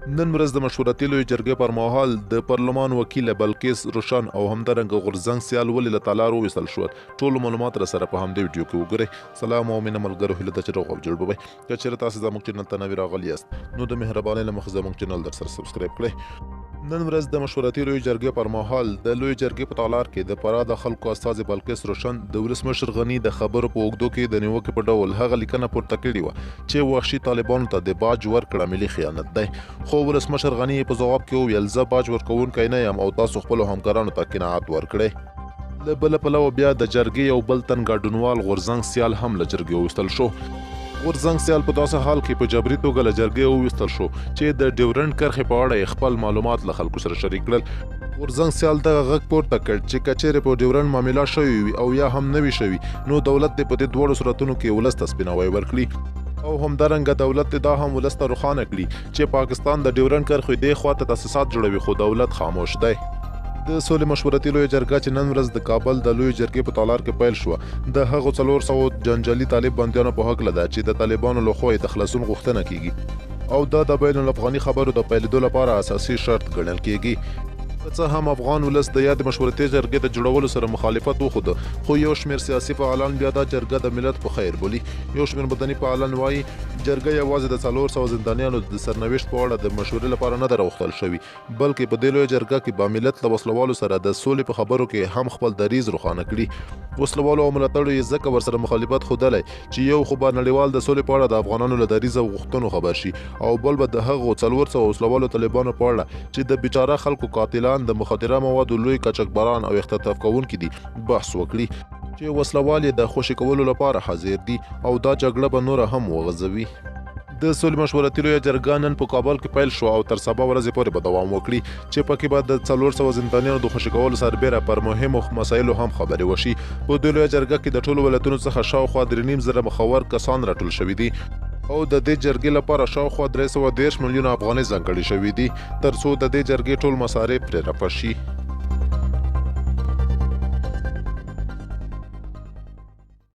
نن ورځ د مشورتي لویې جرګې پر مهال د پارلمان وکیل بلقیس روشن او همدارنګه غورځنګ سیال ولې له تالار وویستل شول. ټول معلومات را سره په همدې ویډیو کې وګورئ. سلام او مینه ملګرو، هیله ده چې روغ او جوړ به وئ. که چېرې تاسو زموږ چینل ته نوي راغلي یاست نو د مهربانۍ له مخې زموږ چینل در سره سبسکرایب کړئ. نن ورځ د مشورتي لویې جرګې پر مهال د لویې جرګې په تالار کې د فراه د خلکو استازي بلقیس روشن د ولسمشر غني د خبرو په اوږدو کې د نیوکې په ډول هغه لیکنه پورته کړې وه چې وحشي طالبانو ته د باج ورکړه ملي خیانت دی. خو ولسمشر غني په ځواب کې وویل زه باج ورکوونکی نه یم او تاسو خپلو همکارانو ته قناعت ورکړئ. له بله پلوه بیا د جرګې یو بل تن ګډونوال غورځنګ سیال هم له جرګې وویستل شو. غورځنګ سیال په داسې حال کې په جبري توګه له جرګې وویستل شو چې د ډیورنډ کرښې په اړه خپل معلومات له خلکو سره شریک کړل. غورځنګ سیال دغه غږ پورته کړ چې که چیرې په ډیورنډ معامله شوې وي او یا هم نه وي شوي نو دولت دې په دې دواړو صورتونو کې ولس ته سپیناوی ورکړي او همدارنګه دولت دې دا هم ولس ته روښانه کړي چې پاکستان د ډیورنډ کرښې دې خوا ته تاسیسات جوړوي خو دولت خاموش دی. د سولې مشورتي لویه جرګه چې نن ورځ د کابل د لویې جرګې په تالار کې پیل شوه د هغو 400 جنجالي طالب بندیانو په هکله ده چې د طالبانو لخوا یې د خلاصون غوښتنه کیږي او دا د بین الافغاني خبرو د پیلېدو لپاره اساسي شرط ګڼل کیږي. څه هم افغان ولس د یاد مشورتي جرګې د جوړولو سره مخالفت وښوده خو یو شمېر سیاسي فعالان بیا دا جرګه د ملت په خیر بولي. یو شمېر مدني فعالان وایي جرګه یوازې د 400 زندانیانو د سرنوشت په اړه د مشورې لپاره نه ده راوښتل شوي بلکې په دې لویه جرګه کې با ملت له وسلوالو سره د سولې په خبرو کې هم خپل دریځ روښانه کړي. وسلوالو او ملاتړو یې ځکه ورسره مخالفت ښودلی چې یو خو به نړیوال د سولې په اړه د افغانانو له دریځ او غوښتنو خبر شي او بل به د هغو 400 وسلوالو طالبانو په اړه چې د بیچاره خلکو قاتلان د مخدره موادو لوی کچکبران او اختطاف کوونکي دي بحث وکړي چې وسلوال یې د خوشي کولو لپاره حاضر دي او دا جګړه به نوره هم وغځوي. د سولې مشورتي لویه جرګه نن په کابل کې پیل شو او تر سبا ورځې پورې به دوام وکړي چې پکې به د 400 زندانیانو د خوشي کولو سربیره پر مهمو مسایلو هم خبرې وشي. په دې لویه جرګه کې د ټولو ولایتونو څخه شاوخوا 3.5 مخور کسان راټول شوي دي او د دې جرګې لپاره شاوخوا 330 میلیونه افغانۍ ځانګړې شوي دي تر څو د دې جرګې ټول مصارف پرې رفع شي.